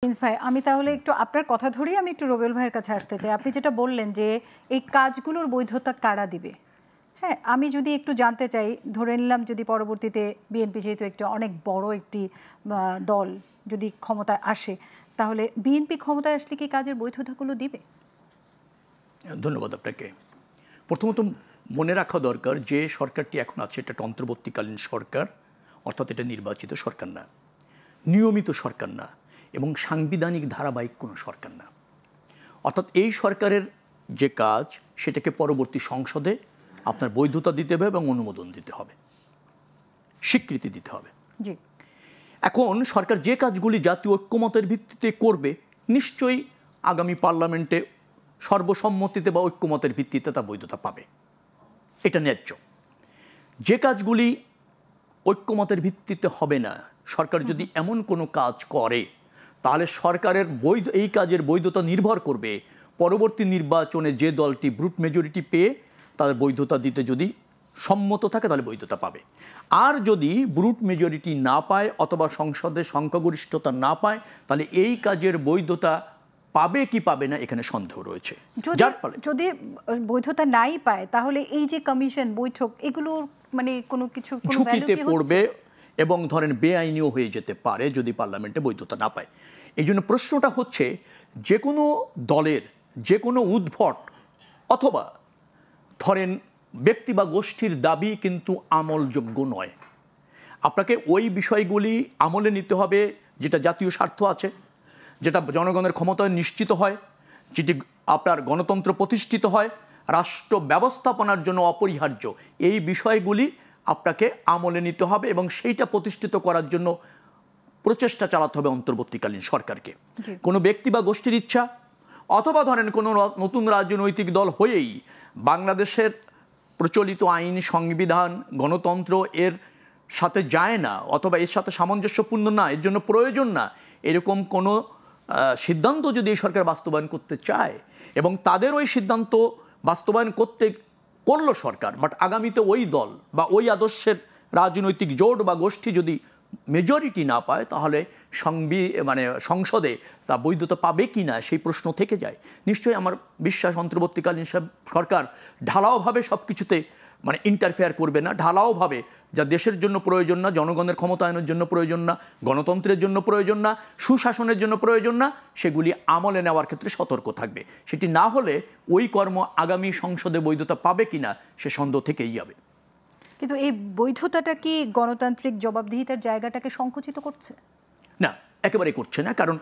Prince ভাই, আমি তাহলে একটু আপনার কথা ধরেই আমি একটু রুবেল ভাইয়ের কাছে আসতে চাই। আপনি যেটা বললেন যে এই কাজগুলোর বৈধতা কারা দিবে, হ্যাঁ, আমি যদি একটু জানতে চাই, ধরে নিলাম যদি পরবর্তীতে বিএনপি যেহেতু একটি অনেক বড় একটি দল যদি ক্ষমতায় আসে, তাহলে বিএনপি ক্ষমতায় আসলে কি কাজের বৈধতাগুলো দিবে? ধন্যবাদ আপনাকে। প্রথমত মনে রাখা দরকার যে সরকারটি এখন আছে এটা অন্তর্বর্তীকালীন সরকার, অর্থাৎ এটা নির্বাচিত সরকার না, নিয়মিত সরকার না, এবং সাংবিধানিক ধারাবাহিক কোনো সরকার না। অর্থাৎ এই সরকারের যে কাজ সেটাকে পরবর্তী সংসদে আপনার বৈধতা দিতে হবে এবং অনুমোদন দিতে হবে, স্বীকৃতি দিতে হবে। জি, এখন সরকার যে কাজগুলি জাতীয় ঐক্যমতের ভিত্তিতে করবে, নিশ্চয়ই আগামী পার্লামেন্টে সর্বসম্মতিতে বা ঐক্যমতের ভিত্তিতে তা বৈধতা পাবে, এটা ন্যায্য। যে কাজগুলি ঐক্যমতের ভিত্তিতে হবে না, সরকার যদি এমন কোনো কাজ করে, তাহলে সরকারের এই কাজের বৈধতা নির্ভর করবে পরবর্তী নির্বাচনে যে দলটি ব্রুট মেজরিটি পেয়ে তাদের বৈধতা দিতে যদি সম্মত থাকে তাহলে বৈধতা পাবে। আর যদি ব্রুট মেজরিটি না পায় অথবা সংসদে সংখ্যাগরিষ্ঠতা না পায়, তাহলে এই কাজের বৈধতা পাবে কি পাবে না এখানে সন্দেহ রয়েছে। যার ফলে যদি বৈধতা নাই পায়, তাহলে এই যে কমিশন বৈঠক এগুলো মানে কোনো কিছু ঝুঁকিতে পড়বে এবং ধরেন বেআইনিও হয়ে যেতে পারে যদি পার্লামেন্টে বৈধতা না পায়। এই জন্য প্রশ্নটা হচ্ছে, যে কোনো দলের যে কোনো উদ্ভট অথবা ধরেন ব্যক্তি বা গোষ্ঠীর দাবি কিন্তু আমলযোগ্য নয়। আপনাকে ওই বিষয়গুলি আমলে নিতে হবে যেটা জাতীয় স্বার্থ আছে, যেটা জনগণের ক্ষমতায় নিশ্চিত হয়, যেটি আপনার গণতন্ত্র প্রতিষ্ঠিত হয়, রাষ্ট্র ব্যবস্থাপনার জন্য অপরিহার্য। এই বিষয়গুলি আপনাকে আমলে নিতে হবে এবং সেইটা প্রতিষ্ঠিত করার জন্য প্রচেষ্টা চালাতে হবে অন্তর্বর্তীকালীন সরকারকে। কোনো ব্যক্তি বা গোষ্ঠীর ইচ্ছা অথবা ধরেন কোনো নতুন রাজনৈতিক দল হয়েই বাংলাদেশের প্রচলিত আইন, সংবিধান, গণতন্ত্র এর সাথে যায় না অথবা এর সাথে সামঞ্জস্যপূর্ণ না, এর জন্য প্রয়োজন না, এরকম কোনো সিদ্ধান্ত যদি এই সরকার বাস্তবায়ন করতে চায় এবং তাদের ওই সিদ্ধান্ত বাস্তবায়ন করলো সরকার, বাট আগামীতে ওই দল বা ওই আদর্শের রাজনৈতিক জোট বা গোষ্ঠী যদি মেজরিটি না পায়, তাহলে সংসদে তা বৈধতা পাবে কি না সেই প্রশ্ন থেকে যায়। নিশ্চয়ই আমার বিশ্বাস অন্তর্বর্তীকালীন সরকার ঢালাওভাবে সব কিছুতে ইন্টারফেয়ার করবে না, ঢালাওভাবে যা দেশের জন্য প্রয়োজন না, জনগণের ক্ষমতায়নের জন্য প্রয়োজন না, গণতন্ত্রের জন্য প্রয়োজন না, সুশাসনের জন্য প্রয়োজন না, সেগুলি আমলে নেওয়ার ক্ষেত্রে সতর্ক থাকবে। সেটি না হলে ওই কর্ম আগামী সংসদে বৈধতা পাবে কিনা সে সন্দেহ থেকেই যাবে। কিন্তু এই বৈধতাটা কি গণতান্ত্রিক জবাবদিহিতার জায়গাটাকে সংকুচিত করছে? না, একেবারে করছে না। কারণ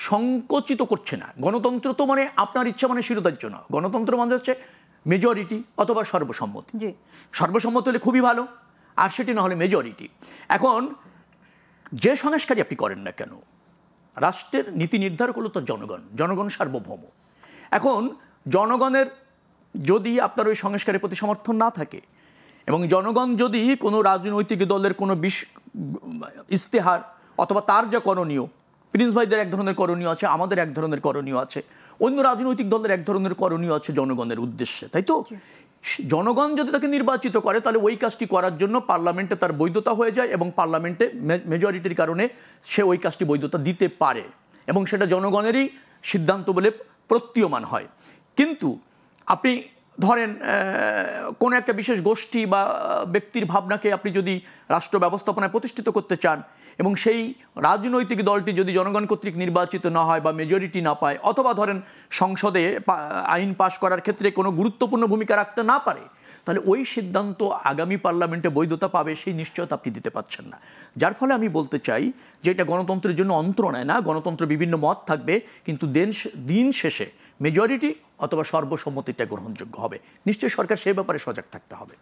সংকুচিত করছে না। গণতন্ত্র তো আপনার ইচ্ছা শিরোধার্য না। গণতন্ত্র হচ্ছে মেজরিটি অথবা সর্বসম্মতি। সর্বসম্মতি হলে খুবই ভালো, আর সেটি না হলে মেজরিটি। এখন যে সংস্কারই আপনি করেন না কেন, রাষ্ট্রের নীতি নির্ধারক হলো তো জনগণ সার্বভৌম। এখন জনগণের যদি আপনার ওই সংস্কারের প্রতি সমর্থন না থাকে এবং জনগণ যদি কোনো রাজনৈতিক দলের কোনো ইস্তেহার অথবা তার যা করণীয়, প্রিন্স ভাইদের এক ধরনের করণীয় আছে, আমাদের এক ধরনের করণীয় আছে, অন্য রাজনৈতিক দলের এক ধরনের করণীয় আছে জনগণের উদ্দেশ্যে, তাই তো? জনগণ যদি তাকে নির্বাচিত করে তাহলে ওই কাজটি করার জন্য পার্লামেন্টে তার বৈধতা হয়ে যায় এবং পার্লামেন্টে মেজরিটির কারণে সে ওই কাজটি বৈধতা দিতে পারে এবং সেটা জনগণেরই সিদ্ধান্ত বলে প্রতীয়মান হয়। কিন্তু আপনি ধরেন কোনো একটা বিশেষ গোষ্ঠী বা ব্যক্তির ভাবনাকে আপনি যদি রাষ্ট্র ব্যবস্থাপনায় প্রতিষ্ঠিত করতে চান এবং সেই রাজনৈতিক দলটি যদি জনগণ কর্তৃক নির্বাচিত না হয় বা মেজরিটি না পায় অথবা ধরেন সংসদে আইন পাশ করার ক্ষেত্রে কোনো গুরুত্বপূর্ণ ভূমিকা রাখতে না পারে, তাহলে ওই সিদ্ধান্ত আগামী পার্লামেন্টে বৈধতা পাবে সেই নিশ্চয়তা আপনি দিতে পারছেন না। যার ফলে আমি বলতে চাই যে এটা গণতন্ত্রের জন্য অন্তরায় না। গণতন্ত্র বিভিন্ন মত থাকবে, কিন্তু দিন শেষে মেজরিটি অথবা সর্বসম্মতিটা গ্রহণযোগ্য হবে। নিশ্চয়ই সরকার সে ব্যাপারে সজাগ থাকতে হবে।